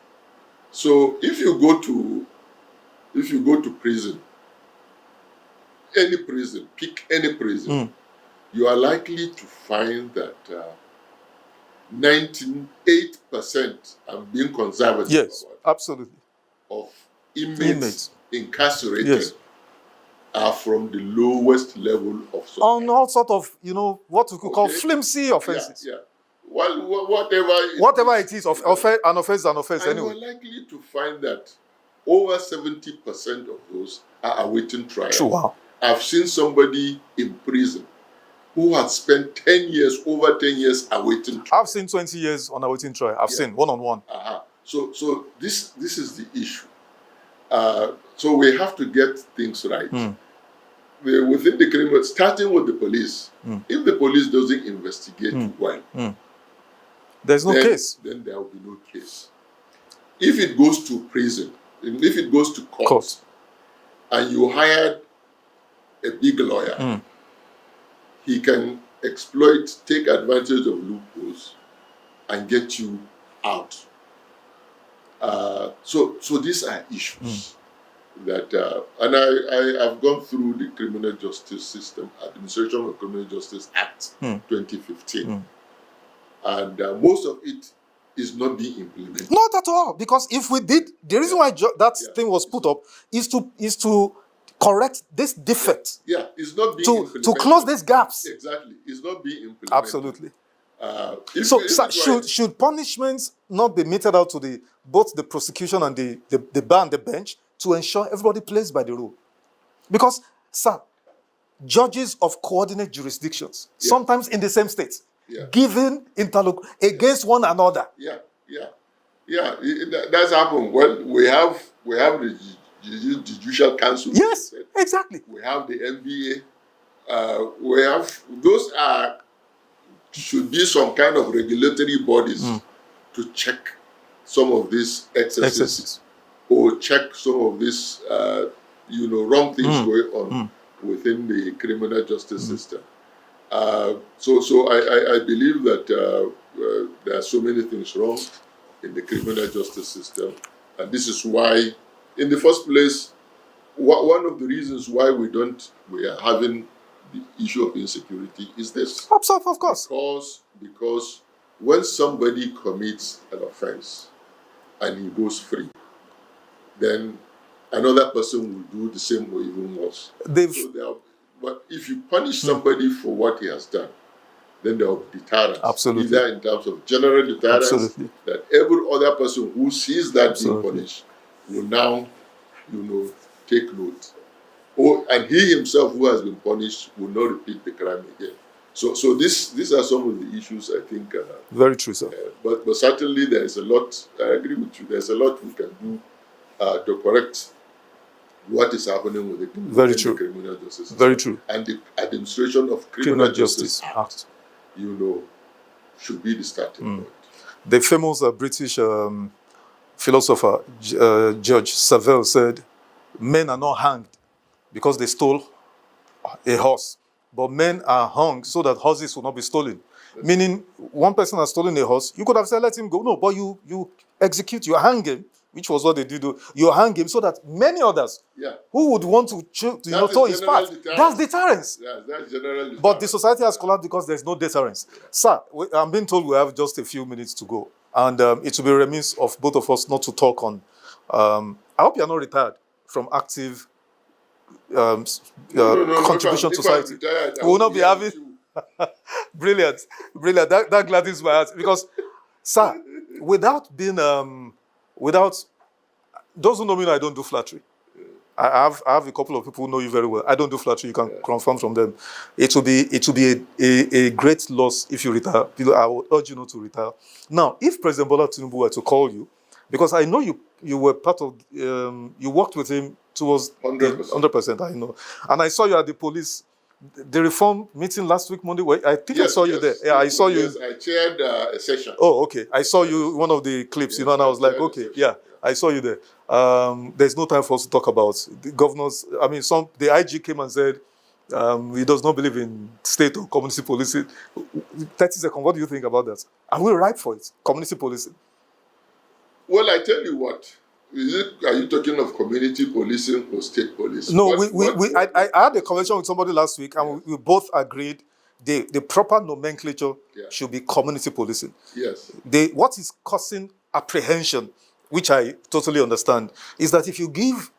So if you go to prison, any prison, pick any prison, you are likely to find that 98%, I'm being conservative. Yes, absolutely. Of inmates incarcerated are from the lowest level of society. On all sort of, what we could call flimsy offenses. Yeah. Well, whatever it is, an offense is an offense anyway. You are likely to find that over 70% of those are awaiting trial. True. Wow. I've seen somebody in prison who had spent over 10 years awaiting trial. I've seen 20 years on awaiting trial. I've seen one-on-one. So this is the issue. So we have to get things right. Within the criminal, starting with the police, if the police doesn't investigate well, there's no case. Then there will be no case. If it goes to prison, if it goes to court. And you hired a big lawyer, he can take advantage of loopholes and get you out. So these are issues that, and I have gone through the criminal justice system, Administration of Criminal Justice Act 2015, and most of it is not being implemented. Not at all, because if we did, the reason why that thing was put up is to correct this defect. Yeah, it's not being implemented. To close these gaps. Exactly, it's not being implemented. Absolutely. Should punishments not be meted out to both the prosecution and the bar and the bench to ensure everybody plays by the rule? Because Sir, judges of coordinate jurisdictions, Yeah. sometimes in the same state, Yeah. giving against one another. Yeah. That's happened. Well, we have the Judicial Council. Yes, exactly. We have the NBA. We have should be some kind of regulatory bodies to check some of these excesses. Or check some of these wrong things going on within the criminal justice system. So I believe that there are so many things wrong in the criminal justice system, and this is why, in the first place, one of the reasons why we are having the issue of insecurity is this. Of course. Because when somebody commits an offense and he goes free, then another person will do the same or even worse. But if you punish somebody for what he has done, then there will be deterrence. Absolutely. Either in terms of general deterrence, that every other person who sees that being punished will now, take note. And he himself who has been punished will not repeat the crime again. So these are some of the issues, I think. Very true, sir. But certainly there is a lot, I agree with you, there's a lot we can do to correct what is happening with the criminal justice system. Very true. And the administration of criminal justice Act, should be the starting point. The famous British philosopher, George Savile, said, men are not hanged because they stole a horse, but men are hung so that horses will not be stolen. Meaning, one person has stolen a horse, you could have said, let him go. No, but you execute, you hang him, which was what they did. You hang him so that many others who would want to tow his path. That's deterrence. Yeah, that's general deterrence. But the society has collapsed because there's no deterrence. Yeah. Sir, I'm being told we have just a few minutes to go. And it will be remiss of both of us not to talk on. I hope you're not retired from active contribution to society. Retired, we will not be having... Brilliant. That gladdens my heart. Because, sir, without those who know me, I don't do flattery. I have a couple of people who know you very well. I don't do flattery. You can confirm from them. It will be a great loss if you retire. I would urge you not to retire. Now, if President Bola Tinubu were to call you, because I know you were part of, you worked with him towards 100%. I know, and I saw you at the reform meeting last week, Monday. I think I saw you there. Yeah, I saw you. Yes, I chaired a session. Oh, okay. I saw you one of the clips, and I was like, okay, yeah. I saw you there. There's no time for us to talk about the governors. I mean, the IG came and said he does not believe in state or community policing. 30 seconds, what do you think about that? Are we ripe for it? Community policing? Well, I tell you what. Are you talking of community policing or state policing? No, I had a conversation with somebody last week, and we both agreed the proper nomenclature should be community policing. Yes. What is causing apprehension, which I totally understand, is that if you give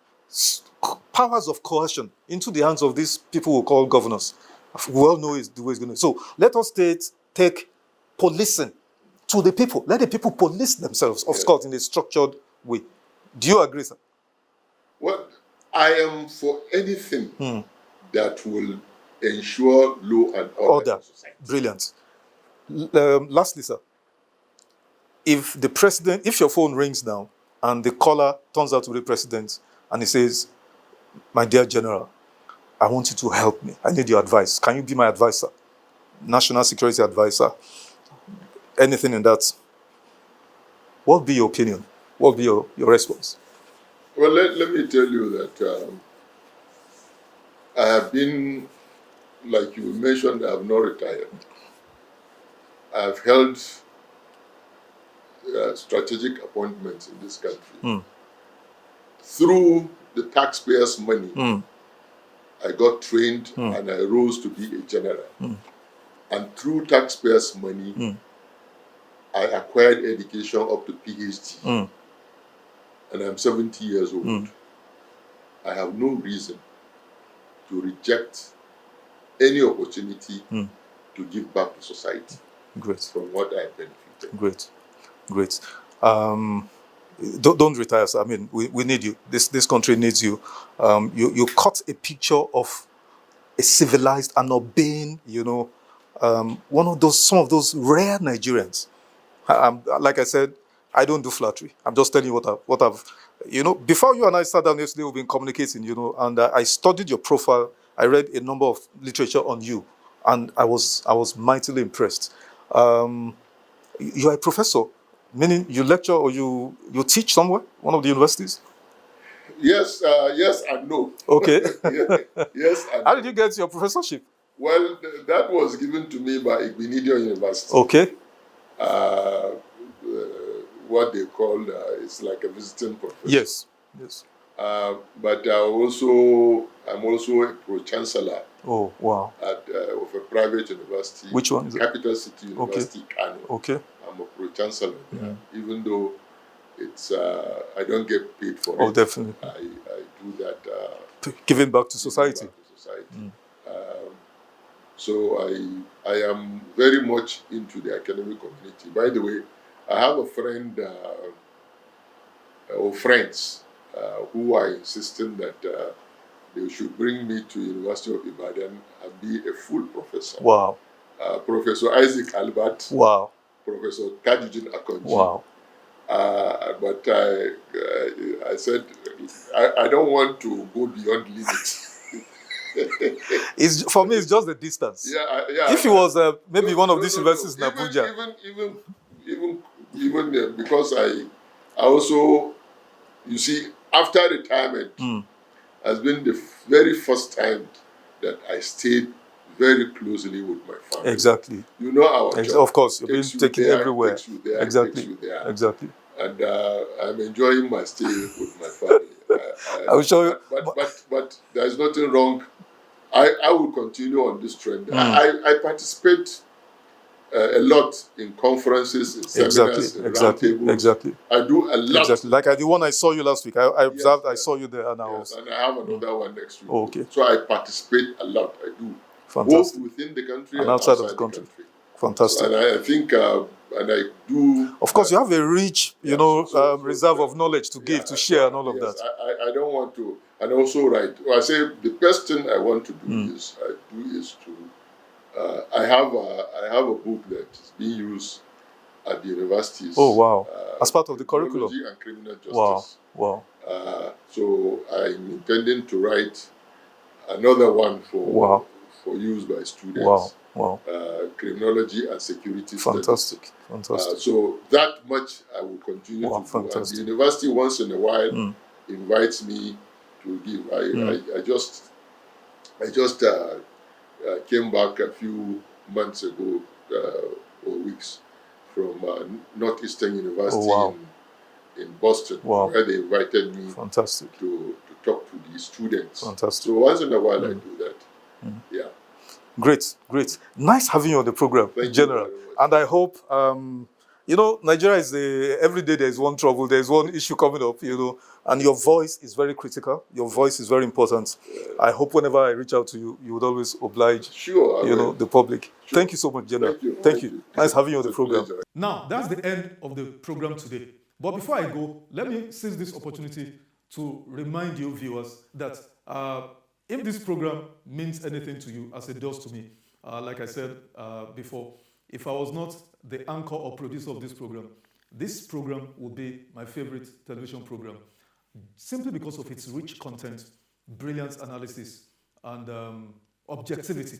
powers of coercion into the hands of these people who call governors, we all know is the way it's going to. So let us take policing to the people. Let the people police themselves, of course, in a structured way. Do you agree, sir? Well, I am for anything that will ensure law and order in society. Brilliant. Lastly, sir, if your phone rings now and the caller turns out to be the president and he says, my dear general, I want you to help me. I need your advice. Can you be my advisor? National security advisor. Anything in that. What would be your opinion? What would be your response? Well, let me tell you that I have been, like you mentioned, I have not retired. I have held strategic appointments in this country. Through the taxpayers' money, I got trained and I rose to be a general. And through taxpayers' money, I acquired education up to PhD. And I'm 70 years old. I have no reason to reject any opportunity to give back to society. Great. From what I benefited. Great. Don't retire, sir. I mean, we need you. This country needs you. You cut a picture of a civilized and urbane, some of those rare Nigerians. Like I said, I don't do flattery. I'm just telling you what I've, before you and I sat down yesterday, we've been communicating, and I studied your profile. I read a number of literature on you, and I was mightily impressed. You are a professor, meaning you lecture or you teach somewhere, one of the universities? Yes, yes and no. Okay. Yes and How did you get your professorship? Well, that was given to me by Igbinidio University. Okay. What they call, it's like a visiting professor. Yes. But I'm also a pro-chancellor. Oh, wow. Of a private university. Which one is it? Capital City University, Okay. Kano. Okay. I'm a pro-chancellor there, even though it's I don't get paid for it. Oh, definitely. I do that. Giving back to society. Back to society. So I am very much into the academic community. By the way, I have a friend or friends who are insisting that they should bring me to University of Ibadan and be a full professor. Wow. Professor Isaac Albert. Wow. Professor Tajuddin Akonji. Wow. But I said I don't want to go beyond limits. For me, it's just the distance. Yeah. If it was maybe one of these universities in Abuja. Even because I also, you see, after retirement has been the very first time that I stayed very closely with my family. Exactly. You know our job. Of course, you're being taken everywhere. Takes you there, exactly. Takes you there. Exactly. And I'm enjoying my stay with my family. I will show you. But there's nothing wrong. I will continue on this trend. I participate a lot in conferences, in seminars, in roundtables. Exactly. I do a lot. Exactly. Like the one I saw you last week. I observed. Yes. I saw you there, and I was. And I have another one next week. Oh, okay. So I participate a lot. I do. Fantastic. Both within the country and outside of the country. So, Fantastic. and I think, and I do. Of course, you have a rich, reserve of knowledge to give, to share, and all of that. I don't want to, and also write. I say the best thing I want to do is I have a book that is being used at the universities. Oh wow! As part of the curriculum. Criminology and Criminal Justice. Wow. So I'm intending to write another one for use by students. Wow. Criminology and Security Fantastic. Studies. So that much I will continue to do. Fantastic. And the university once in a while invites me to give. I just came back a few months ago or weeks from Northeastern University in Boston, where they invited me to talk to the students. Fantastic. So once in a while I do that. Yeah. Great. Nice having you on the program, General. And I hope, Nigeria is every day there's one trouble, there's one issue coming up, and your voice is very critical. Your voice is very important. I hope whenever I reach out to you, you would always oblige, the public. Sure. Thank you so much, General. Thank you. Nice having you on the program. Now, that's the end of the program today. But before I go, let me seize this opportunity to remind you, viewers, that if this program means anything to you, as it does to me, like I said before, if I was not the anchor or producer of this program would be my favorite television program, simply because of its rich content, brilliant analysis, and objectivity.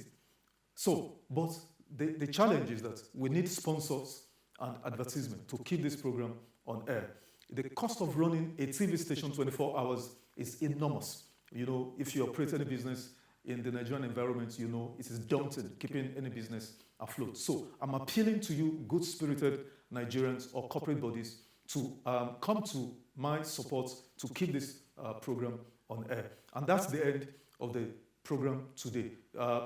So, but the challenge is that we need sponsors and advertisement to keep this program on air. The cost of running a TV station 24 hours is enormous. If you operate any business in the Nigerian environment, it is daunting keeping any business afloat. So I'm appealing to you, good-spirited Nigerians or corporate bodies, to come to my support to keep this program on air. And that's the end of the program today.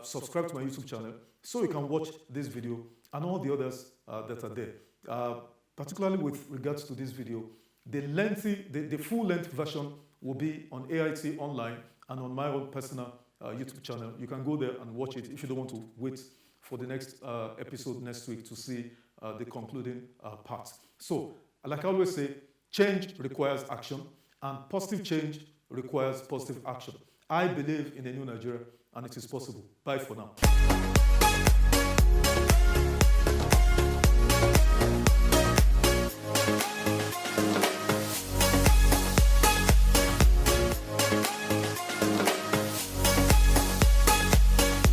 Subscribe to my YouTube channel so you can watch this video and all the others that are there. Particularly with regards to this video, the full-length version will be on AIT Online and on my own personal YouTube channel. You can go there and watch it if you don't want to wait for the next episode next week to see the concluding part. So, like I always say, change requires action, and positive change requires positive action. I believe in a new Nigeria, and it is possible. Bye for now.